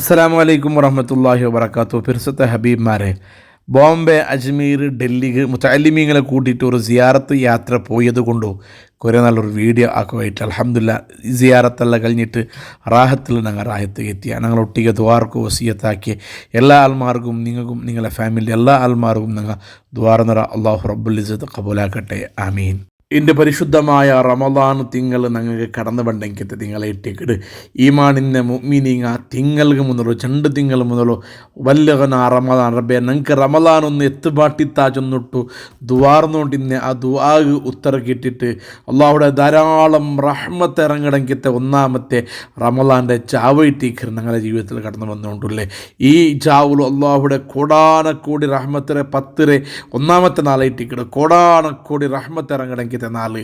അസ്സലാമു അലൈക്കും വറഹ്മത്തുള്ളാഹി വബറകാതുഹു. പിർസത്തെ ഹബീബ്മാരെ, ബോംബെ, അജ്മീർ, ഡൽഹി മുതഅല്ലിമീങ്ങളെ കൂട്ടിയിട്ട് ഒരു സിയാറത്ത് യാത്ര പോയത് കൊണ്ടു കുറേ നല്ലൊരു വീഡിയോ ആക്കുമായിട്ട് അൽഹംദുലില്ലാഹ് സിയാറത്തെല്ലാം കഴിഞ്ഞിട്ട് റാഹത്തിൽ ഞങ്ങൾ റാഹത്ത് എത്തിയ ഞങ്ങൾ ഒട്ടിಗೆ ദ്വാർക്ക് വസിയത്താക്കി എല്ലാ ആൾമാർക്കും നിങ്ങൾക്കും നിങ്ങളുടെ ഫാമിലി എല്ലാ ആൾമാർക്കും ഞങ്ങൾ ദ്വാരനിറ അള്ളാഹു റബ്ബുൽ ഇസ്സത്ത് കബൂലാക്കട്ടെ. ആമീൻ. ഇതിൻ്റെ പരിശുദ്ധമായ റമദാൻ തിങ്കൾ ഞങ്ങൾക്ക് കടന്നു പണ്ടെങ്കിൽ തിങ്കളെ ഇട്ടിക്കിട് ഈമാനിൻ്റെ മുഅ്മിനീങ്ങ തിങ്ങൾക്ക് മുതലോ 2 തിങ്കൾ മുതലോ വല്ലകന റമദാൻ റബ്ബെ ഞങ്ങൾക്ക് റമദാൻ ഒന്ന് എത്തുപാട്ടിത്താച്ചൊന്നിട്ടു ദുവാർന്നുകൊണ്ടിന്നെ ആ ദുആ ഉത്തരക്കിട്ടിട്ട് അള്ളാഹുടെ ധാരാളം റഹ്മത്ത് ഇറങ്ങണമെങ്കിൽ ഒന്നാമത്തെ റമദാൻ്റെ ചാവ് ഇട്ടിക്കർ ഞങ്ങളുടെ ജീവിതത്തിൽ കടന്നു വന്നുകൊണ്ടല്ലേ. ഈ ചാവുలు അള്ളാഹുടെ കോടാനക്കോടി റഹ്മത്തിലെ 10 ഒന്നാമത്തെ നാളായിട്ടിക്കിട് കോടാനക്കോടി റഹ്മത്ത് ഇറങ്ങണമെങ്കിൽ നാള്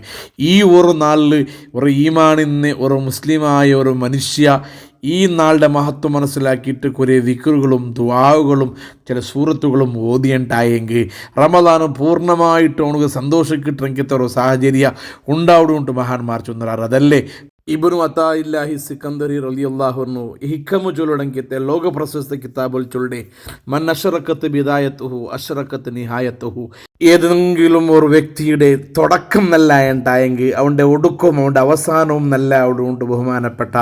ഈ ഒരു നാളിൽ ഒരു ഈമാനിന്ന് ഒരു മുസ്ലിമായ ഒരു മനുഷ്യ ഈ നാളുടെ മഹത്വം മനസ്സിലാക്കിയിട്ട് കുറേ ദിക്റുകളും ദുആകളും ചില സൂറത്തുകളും ഓതിയുണ്ടായെങ്കിൽ റമദാൻ പൂർണ്ണമായിട്ട് ഉണക്ക് സന്തോഷം കിട്ടണമെങ്കിൽ ഒരു സാഹചര്യം ഉണ്ടാവുന്നുണ്ട് മഹാന്മാർ ചൊന്നറാറ്. അതല്ലേ ഇബ്നു അതാഇല്ലാഹി സിക്കന്ദരി റളിയല്ലാഹു അൻഹു ഹിക്കമു ചൊല്ലടങ്കിത്തെ ലോക പ്രശസ്ത കിതാബുൽ ചൊല്ലെ മൻ അശ്റക്കത്ത് ബിദായത്തുഹു അശ്റക്കത്ത് നിഹായത്തുഹു. ഏതെങ്കിലും ഒരു വ്യക്തിയുടെ തുടക്കം നല്ല ഉണ്ടായെങ്കിൽ അവൻ്റെ ഒടുക്കവും അവൻ്റെ അവസാനവും നല്ല അവിടെ ഉണ്ട്. ബഹുമാനപ്പെട്ട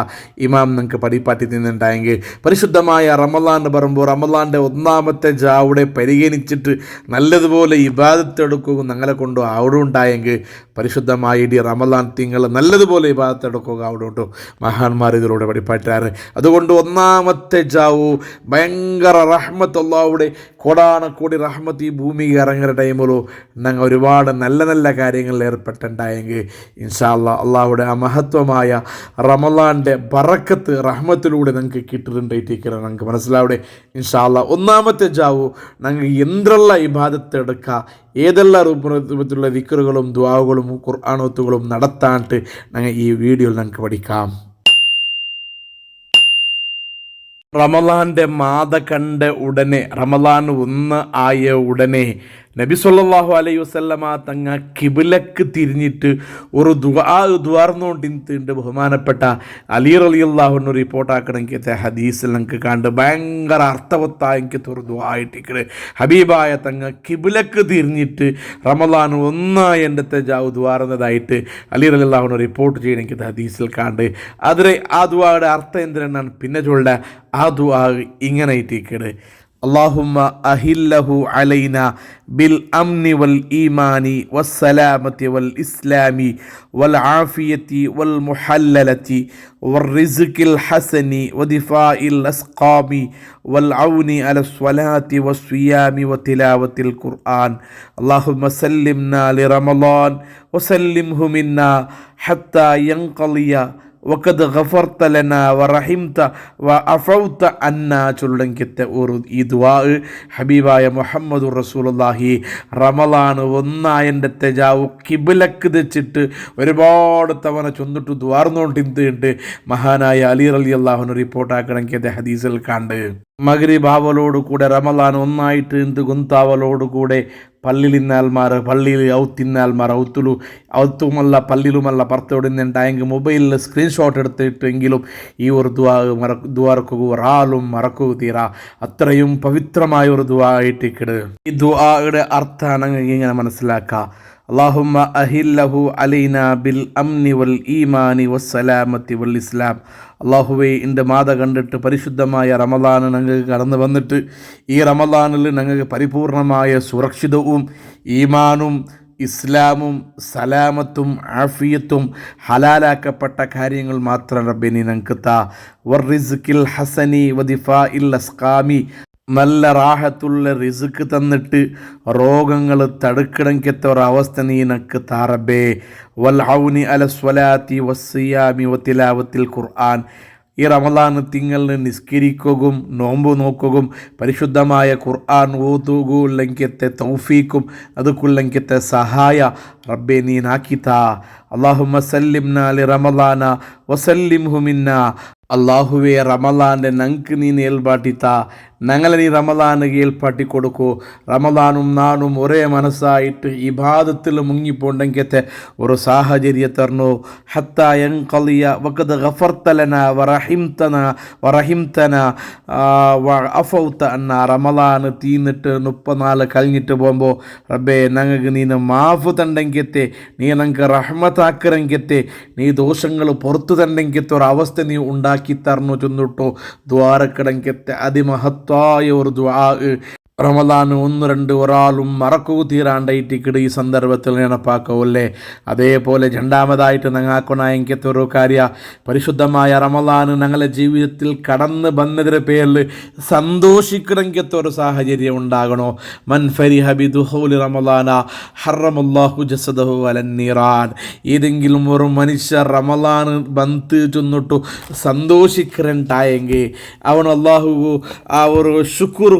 ഇമാം നിങ്ങൾക്ക് പഠിപ്പാറ്റി നിന്നുണ്ടായെങ്കിൽ പരിശുദ്ധമായ റമദാൻ പറയുമ്പോൾ റമദാൻ്റെ ഒന്നാമത്തെ ജാവിടെ പരിഗണിച്ചിട്ട് നല്ലതുപോലെ ഇബാദത്ത് എടുക്കുകയും ഞങ്ങളെ കൊണ്ട് അവിടെ ഉണ്ടായെങ്കിൽ പരിശുദ്ധമായ ഇടി റമദാൻ തിങ്കൾ നല്ലതുപോലെ ഇബാദത്ത് എടുക്കുക അവിടെ ഉണ്ടോ മഹാന്മാർ ഇതിലൂടെ പഠിപ്പാറ്റാറ്. അതുകൊണ്ട് ഒന്നാമത്തെ ജാവു ഭയങ്കര റഹ്മത്ത് അല്ലാഹുവിടെ കോടാനക്കോടി റഹ്മത്ത് ഈ ഭൂമിക്ക് ഇറങ്ങുന്ന ടൈമിലോ ഞങ്ങൾ ഒരുപാട് നല്ല നല്ല കാര്യങ്ങളിൽ ഏർപ്പെട്ടുണ്ടായെങ്കിൽ ഇൻഷാ അല്ലാഹ് അള്ളാഹുടെ ആ മഹത്വമായ റമദാൻ്റെ ബറക്കത്ത് റഹ്മത്തിലൂടെ ഞങ്ങൾക്ക് കിട്ടുന്നുണ്ടായിട്ടിരിക്കണം. ഞങ്ങൾക്ക് മനസ്സിലാവിടെ ഇൻഷാ അല്ലാഹ് ഒന്നാമത്തെ ജാവു ഞങ്ങൾ എന്തെല്ലാം ഇബാദത്ത് എടുക്കുക ഏതെല്ലാം രൂപത്തിലുള്ള ദിക്റുകളും ദുആകളും ഖുർആനോത്തുകളും നടത്താണ്ട് ഞങ്ങൾ ഈ വീഡിയോയിൽ ഞങ്ങൾക്ക് പഠിക്കാം. റമദാൻ്റെ മാത കണ്ട ഉടനെ റമദാൻ 1 ആയ ഉടനെ നബി സല്ലല്ലാഹു അലൈഹി വസല്ലമ തങ്ങ കിബിലക്ക് തിരിഞ്ഞിട്ട് ഒരു ദ്വാർന്നുകൊണ്ടിരുന്നുണ്ട്. ബഹുമാനപ്പെട്ട അലി റളിയല്ലാഹു അൻഹു റിപ്പോർട്ടാക്കണമെങ്കിൽ ഹദീസിൽ നമുക്ക് കണ്ട് ഭയങ്കര അർത്ഥവത്തായ എനിക്ക് ഒരു ദ്വായിട്ടിക്കട് ഹബീബായ തങ്ങ കിബിലക്ക് തിരിഞ്ഞിട്ട് റമദാൻ 1 എൻ്റെ ജാവ് ദ്വാർന്നതായിട്ട് അലി റളിയല്ലാഹു അൻഹു റിപ്പോർട്ട് ചെയ്യണമെങ്കിൽ ഹദീസിൽ കണ്ട് അതിലെ ആ ദ്വായുടെ അർത്ഥം എന്തിനാണ് പിന്നെ ചൊല്ല ആ ദ്വാ ഇങ്ങനെ ഇട്ടിക്കട് اللهم أهله علينا بالأمن والإيمان والسلامة والإسلام والعافية والمحللة والرزق الحسن ودفاع الأسقام والعون على الصلاة والصيام وتلاوة القرآن. اللهم سلمنا لرمضان وسلمه منا حتى ينقضي വഖദ് ഗഫർത ലനാ വറഹിംത വഅഫൗത അന്നാ ചൊല്ലങ്കിത്തെ ഒരു ഈ ദുആ ഹബീബായ മുഹമ്മദുർ റസൂലുള്ളാഹി റമളാൻ 1 എൻ്റെ തെജാവു കിബിലക്ക് വെച്ചിട്ട് ഒരുപാട് തവണ ചൊന്നിട്ട് ദ്വാർന്നുകൊണ്ടിരുന്നുണ്ട്. മഹാനായ അലി റളിയല്ലാഹു അൻഹു റിപ്പോർട്ടാക്കണമെങ്കിൽ ഹദീസിൽ കണ്ട് മഗ്രിബ് ആവലോട് കൂടെ റമളാൻ 1 ആയിട്ട് എന്ത് ഗുന്താവലോട് പള്ളിയിൽ ഇന്നാൽമാർ പള്ളിയിൽ ഔത്തിന്നാൽമാർ ഔത്തുമല്ല പള്ളിയിലുമല്ല പുറത്തോടുന്നുണ്ടായെങ്കിൽ മൊബൈലിൽ സ്ക്രീൻഷോട്ട് എടുത്തിട്ടെങ്കിലും ഈ ഒരു ദ്വാർക്കുക ഒരാളും മറക്കുക തീരാ അത്രയും പവിത്രമായ ഒരു ദ്വാ ആയിട്ടിക്കട്. ഈ ദ്വായുടെ അർത്ഥമാണ് ഇങ്ങനെ മനസ്സിലാക്കുക. اللهم أهله علينا بالأمن والإيمان والسلامة والإسلام. അള്ളാഹുവേ എൻ്റെ മാത കണ്ടിട്ട് പരിശുദ്ധമായ റമദാൻ ഞങ്ങൾക്ക് കടന്നു വന്നിട്ട് ഈ റമദാനിൽ ഞങ്ങൾക്ക് പരിപൂർണമായ സുരക്ഷിതവും ഈമാനും ഇസ്ലാമും സലാമത്തും ആഫിയത്തും ഹലാലാക്കപ്പെട്ട കാര്യങ്ങൾ മാത്രം റബ്ബിനി ഞങ്ങൾക്ക് താ. വർ-റിസ്ഖിൽ ഹസനി വദിഫാഇൽ അസ്ഖാമി നല്ല റാഹത്തുള്ള റിസ്ക് തന്നിട്ട് രോഗങ്ങൾ തടുക്കണമെങ്കിൽ ഒരവസ്ഥ നീ നക്ക് താറബേ. വൽ ഔനി അല സ്വലാത്തി വസ്സിയാമി വതിലാവത്തിൽ ഖുർആൻ. ഈ റമദാൻ തിങ്കളിന് നിസ്കരിക്കുകയും നോമ്പ് നോക്കുകയും പരിശുദ്ധമായ ഖുർആൻ ഓതുകയുള്ളെങ്കിത്തെ തൗഫീക്കും അതുക്കുള്ളെങ്കിത്തെ സഹായ റബ്ബേ നീ നാക്കിത്താ. അല്ലാഹുമ്മ സല്ലിംന ലി റമളാന വസല്ലിംഹു മിന്ന. അള്ളാഹുവേ റമളാൻ്റെ ഞങ്ങൾക്ക് നീ ഏൽപ്പാട്ടിത്താ, ഞങ്ങളെ നീ റമളാനുക്ക് ഏൽപ്പാട്ടി കൊടുക്കൂ. റമളാനും നാനും ഒരേ മനസ്സായിട്ട് ഇബാദത്തിൽ മുങ്ങിപ്പോണ്ടെങ്കിലത്തെ ഒരു സാഹചര്യം തരണോ. ഹത്താ യൻഖളിയ വഖദ് ഗഫർത ലനാ വറഹിംതന വഅഫൗത അന്നാ. റമളാൻ തീർന്നിട്ട് 34 കഴിഞ്ഞിട്ട് പോകുമ്പോൾ റബ്ബേ ഞങ്ങൾക്ക് നീ മാഫ് തണ്ടെങ്കിലത്തെ, നീ ഞങ്ങൾക്ക് റഹ്മത്താക്കരെങ്കിലത്തെ, നീ ദോഷങ്ങൾ പുറത്തു തണ്ടെങ്കിലത്തെ ഒരു അവസ്ഥ നീ ഉണ്ടാക്കി തരണു ചെന്നിട്ടോ ദ്വാരക്കടങ്കത്തെ അതിമഹത്തായ ഒരു ദുആ. റമളാൻ 1-2 ഒരാളും മറക്കൂ തീരാണ്ടായിട്ടിക്കിട് ഈ സന്ദർഭത്തിൽ നെനപ്പാക്കവല്ലേ. അതേപോലെ രണ്ടാമതായിട്ട് ഞങ്ങൾക്കൊണായെങ്കിലത്തെ ഒരു കാര്യ, പരിശുദ്ധമായ റമളാൻ ഞങ്ങളുടെ ജീവിതത്തിൽ കടന്ന് വന്നതിൻ്റെ പേരിൽ സന്തോഷിക്കണമെങ്കിലത്തെ ഒരു സാഹചര്യം ഉണ്ടാകണോ. മൻ ഫരിഹ ബിദുഖൂലി റമളാന ഹറമല്ലാഹു ജസദഹു അലന്നീറാൻ. ഏതെങ്കിലും ഒരു മനുഷ്യർ റമളാൻ ബന്ത് ചെന്നിട്ടു സന്തോഷിക്കണ്ടായെങ്കിൽ അവൻ അള്ളാഹു ആ ഒരു ശുക്ർ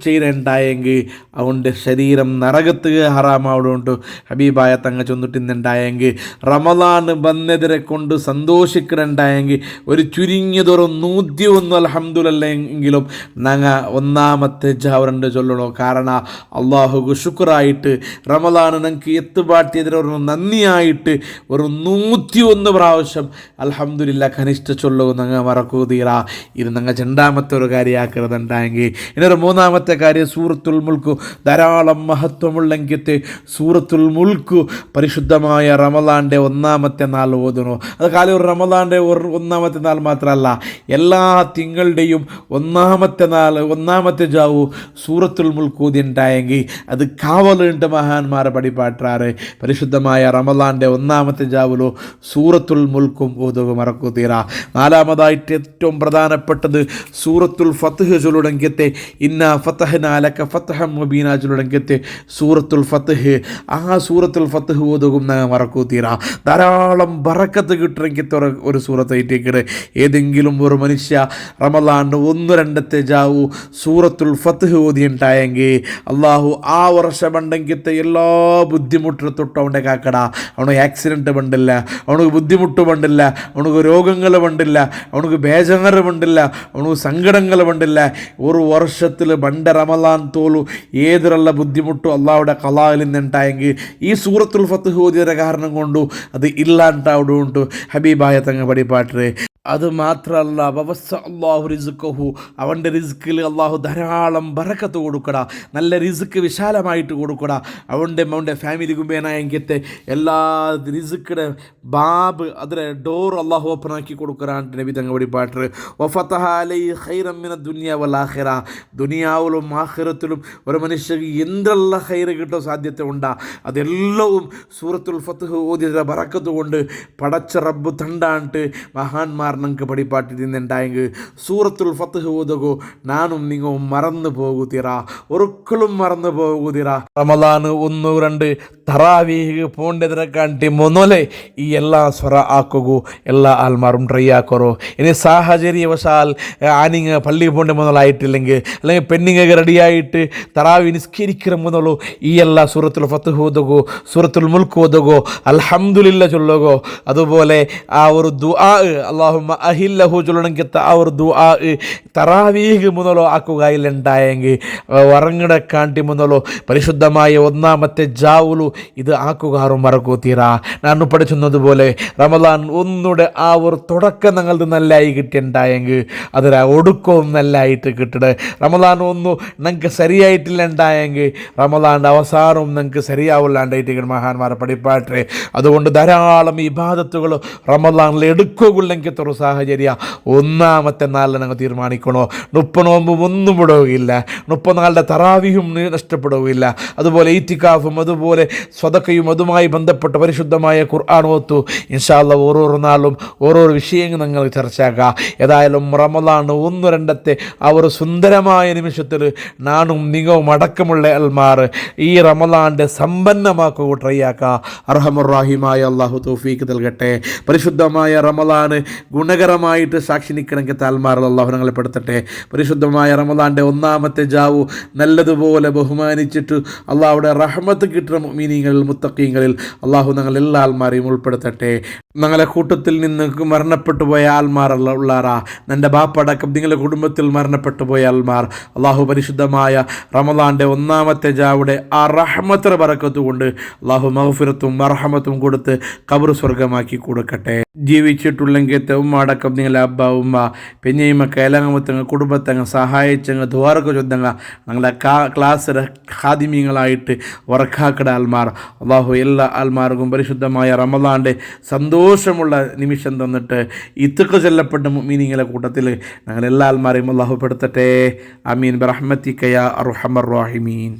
ചെയ്യണ്ട ണ്ടായെങ്കിൽ അവൻ്റെ ശരീരം നരകത്ത് ഹറാമാവുകൊണ്ട് ഹബീബായ തങ്ങ ചൊന്നിട്ടുണ്ടായെങ്കിൽ റമളാൻ വന്നതിനെ കൊണ്ട് സന്തോഷിക്കണ്ടായെങ്കിൽ ഒരു ചുരുങ്ങിയതൊരു 101 അൽഹംദുലില്ലാഹ് ഞങ്ങൾ ഒന്നാമത്തെ ജാവറണ്ട് ചൊല്ലണോ. കാരണം അള്ളാഹുക്ക് ശുക്രായിട്ട് റമളാൻ ഞങ്ങൾക്ക് എത്തുപാട്ടിയതിന് ഒരു നന്ദിയായിട്ട് ഒരു 101 പ്രാവശ്യം അൽഹംദുലില്ലാഹ് കനിഷ്ഠ ചൊല്ലൂ. ഞങ്ങൾ മറക്കൂ തീരാ. ഇത് ഞങ്ങൾ രണ്ടാമത്തെ ഒരു കാര്യമാക്കരുതുണ്ടായെങ്കിൽ. ഇനൊരു മൂന്നാമത്തെ കാര്യം, സൂറത്തുൽ മുൽക്ക് ധാരാളം മഹത്വമുള്ളെങ്കിലത്തെ സൂറത്തുൽ മുൽക്ക് പരിശുദ്ധമായ റമളാൻ്റെ 1-ാമത്തെ നാൾ ഓതുന്നു. അത് കാലം ഒരു റമളാൻ്റെ 1-ാമത്തെ നാൾ മാത്രമല്ല, എല്ലാ തിങ്കളുടെയും 1-ാമത്തെ നാൾ 1-ാമത്തെ ജാവു സൂറത്തുൽ മുൽക്ക് ഓതിണ്ടായെങ്കിൽ അത് കാവലുണ്ട് മഹാന്മാരെ പടിപാട്ടാറ്. പരിശുദ്ധമായ റമളാൻ്റെ 1-ാമത്തെ ജാവിലോ സൂറത്തുൽ മുൽക്കും ഓതുക മറക്കൂ തീരാ. നാലാമതായിട്ട് ഏറ്റവും പ്രധാനപ്പെട്ടത് സൂറത്തുൽ ഫത്ഹ് ചൊല്ലുടങ്കത്തെ ഇന്ന ഫതഹ്നാ ലക ഫതഹൻ മുബീന ചൊല്ലുടങ്കത്തെ സൂറത്തുൽ ഫത്ഹ്. ആ സൂറത്തുൽ ഫത്ഹ് ഓതും മറക്കൂ തീരാ. ധാരാളം ബറക്കത്ത് കിട്ടണമെങ്കിൽ ഒരു സൂറത്തായിട്ടേക്കിട്. ഏതെങ്കിലും ഒരു മനുഷ്യ റമളാൻ 1-2 ജാവു സൂറത്തുൽ ഫത്ഹ് ഓതിയുണ്ടായെങ്കിൽ അള്ളാഹു ആ വർഷമുണ്ടെങ്കിലത്തെ എല്ലാ ബുദ്ധിമുട്ടും തൊട്ട് അവൻ്റെ കാക്കട. അവന് ആക്സിഡൻറ്റ് പണ്ടില്ല, അവനക്ക് ബുദ്ധിമുട്ട് പണ്ടില്ല, അവനക്ക് രോഗങ്ങൾ പണ്ടില്ല, അവനക്ക് ബേജാറ് പണ്ടില്ല, അവനക്ക് സങ്കടങ്ങൾ പണ്ടില്ല. ഒരു വർഷത്തിൽ പണ്ട് റമളാൻ തോലു ഏതൊരുള്ള ബുദ്ധിമുട്ടും അള്ളാഹുടെ ഖലായിൽ നിന്നുണ്ടായെങ്കിൽ ഈ സൂറത്തുൽ ഫത്ഹ് ഓതിയതിൻ്റെ കാരണം കൊണ്ടു അത് ഇല്ലാണ്ടാവുകൊണ്ട് ഹബീബായ തങ്ങ പടിപ്പാട്ട്. അത് മാത്രമല്ല, വവസ്സ അല്ലാഹു റിസ്ഖഹു, അവൻ്റെ റിസ്ക്കിൽ അള്ളാഹു ധാരാളം ബറക്കത്ത് കൊടുക്കട, നല്ല റിസ്ക്ക് വിശാലമായിട്ട് കൊടുക്കട. അവൻ്റെ ഫാമിലി കുമ്പേനായെങ്കിലത്തെ എല്ലാ റിസ്ക്കിടെ ബാബ് അതിലെ ഡോർ അള്ളാഹു ഓപ്പൺ ആക്കി കൊടുക്കറാണ്ട് നബി തങ്ങ പടിപ്പാട്ട്. വഫതഹ അലൈഹി ഖൈറൻ മിന ദുനിയ വൽ ആഖിറ, ദുനിയാവിലും ആഖിറത്തിലും ഒരു മനുഷ്യർക്ക് എന്തെല്ലാം ഖൈർ കിട്ടോ സാധ്യത ഉണ്ടാ അതെല്ലവും സൂറത്തുൽ ഫത്ഹ് ഓതിയ ബറക്കത്ത് കൊണ്ട് പടച്ച റബ്ബ് തണ്ടാണ്ട് മഹാന്മാർ ഞങ്ങൾക്ക് പടിപ്പാട്ടിരുന്നുണ്ടായെങ്കിൽ സൂറത്തുൽ ഫത്ഹ് ഓതുകോ നാനും നിങ്ങളും മറന്നു പോകുതീറ, ഒരിക്കലും മറന്നു പോകുതീറ. റമളാൻ 1-2 തറാവീഹ് പോണ്ടതിനെ കാണ്ടി ಮೊದಲೇ ഈ എല്ലാ സ്വറ ആക്കുകൂ. എല്ലാ ആൾമാരും ട്രൈ ആക്കറോ. ഇനി സാഹചര്യവശാൽ ആണിങ്ങ പള്ളി പോണ്ട മുതലായിട്ടില്ലെങ്കിൽ അല്ലെങ്കിൽ പെണ്ണിങ്ങ റെഡിയായിട്ട് തറാവി നിസ്കരിക്കുന്ന മുതലോ ഈ എല്ലാ സൂറത്തുൽ ഫത്ഹ് ഓതുകോ, സൂറത്തുൽ മുൽക്ക് ഓതുകോ, അൽഹംദുലില്ലാ ചൊല്ലുകോ. അതുപോലെ ആ ഒരു ദുആ അല്ലാഹുമ്മ അഹില്ലഹു ചൊല്ലണമെങ്കിൽ ആ ഒരു ദുആ തറാവീഹ് മുതലോ ആക്കുകയില്ലുണ്ടായെങ്കിൽ ഉറങ്ങട കാണ്ടി മുതലോ പരിശുദ്ധമായ 1-ാമത്തെ ജാവുലു ഇത് ആക്കുകാറും മറക്കൂ തീരാ. ഞാൻ പഠിച്ചുന്നതുപോലെ റമളാൻ 1-ടെ ആ ഒരു തുടക്കം ഞങ്ങൾക്ക് നല്ലായി കിട്ടിയുണ്ടായെങ്കിൽ അതിൽ ഒടുക്കവും നല്ലായിട്ട് കിട്ടണേ. റമളാൻ 1 ഞങ്ങൾക്ക് ശരിയായിട്ടില്ല ഉണ്ടായെങ്കിൽ റമളാൻ്റെ അവസാനവും ഞങ്ങൾക്ക് ശരിയാവില്ലാണ്ടായിട്ട് മഹാന്മാരെ പടിപ്പാട്ടെ. അതുകൊണ്ട് ധാരാളം ഇബാദത്തുകൾ റമളാനിൽ എടുക്കുകയില്ലെങ്കിൽ ഒരു സാഹചര്യ 1-ാമത്തെ നാളിൽ ഞങ്ങൾ തീരുമാനിക്കണോ. 30 നോമ്പും ഒന്നും വിടുകയില്ല, 34 തറാവിയും നഷ്ടപ്പെടുകയില്ല. അതുപോലെ ഈത്തിക്കാഫും അതുപോലെ സ്വതക്കയും അതുമായി ബന്ധപ്പെട്ട പരിശുദ്ധമായ ഖുർആൻ ഓത്തു. ഇൻഷാ അല്ലാഹ് ഓരോരോ നാളും ഓരോരോ വിഷയങ്ങൾ ഞങ്ങൾ ചർച്ചയാക്കാം. ഏതായാലും റമളാൻ 1-2 ആ ഒരു സുന്ദരമായ നിമിഷത്തിൽ നാനും നിങ്ങളും അടക്കമുള്ള അൽമാർ ഈ റമളാൻ്റെ സമ്പന്നമാക്കുക ട്രൈ ആക്കുക. അർഹമുർ റഹീമായ അല്ലാഹു തൗഫീഖ് നൽകട്ടെ. പരിശുദ്ധമായ റമളാൻ ഗുണകരമായിട്ട് സാക്ഷി നിൽക്കണമെങ്കിൽ താൽമാർ അള്ളാഹു ഞങ്ങളെ പെടുത്തട്ടെ. പരിശുദ്ധമായ റമദാൻ്റെ ഒന്നാമത്തെ ജാവു നല്ലതുപോലെ ബഹുമാനിച്ചിട്ട് അള്ളാഹുടെ റഹ്മത്ത് കിട്ടുന്ന മുഅ്മിനീങ്ങളിൽ മുത്തഖീങ്ങളിൽ അള്ളാഹു ഞങ്ങൾ എല്ലാ ആൾമാരെയും ഉൾപ്പെടുത്തട്ടെ. ഞങ്ങളെ കൂട്ടത്തിൽ നിന്ന് മരണപ്പെട്ടു പോയ ആൾമാർ ഉള്ളാറാ, എൻ്റെ ബാപ്പടക്കം നിങ്ങളുടെ കുടുംബത്തിൽ മരണപ്പെട്ടു പോയ ആൾമാർ അള്ളാഹു പരിശുദ്ധമായ റമദാൻ്റെ ഒന്നാമത്തെ ജാവുടെ ആ റഹ്മത്തിൻ്റെ ബറക്കത്ത് കൊണ്ട് അള്ളാഹു മഗ്ഫിറത്തും മർഹമത്തും കൊടുത്ത് ഖബർ സ്വർഗമാക്കി കൊടുക്കട്ടെ. ജീവിച്ചിട്ടുള്ളെങ്കിൽ ഉമ്മ നിങ്ങളെ അബ്ബ ഉമ്മ പെഞ്ഞയുമൊക്കെ എലങ്ങമത്തങ്ങ് കുടുംബത്തങ്ങ് സഹായിച്ചങ്ങ് ദ്വാരക്ക് ചൊന്തങ്ങ ഞങ്ങളെ ക്ലാസ്സിലെ ഖാദിമീങ്ങളായിട്ട് വർക്കാക്കട ആൽമാർ അള്ളാഹു എല്ലാ ആൽമാർക്കും പരിശുദ്ധമായ റമദാൻ്റെ സന്തോഷമുള്ള നിമിഷം തന്നിട്ട് ഇത്തൊക്കെ ചൊല്ലപ്പെട്ട മുഅ്മിനീങ്ങളുടെ കൂട്ടത്തിൽ ഞങ്ങൾ എല്ലാ ആൽമാരെയും അള്ളാഹു പെടുത്തട്ടെ. ആമീൻ ബിറഹ്മതിക യാ അർഹമർ റഹീമീൻ.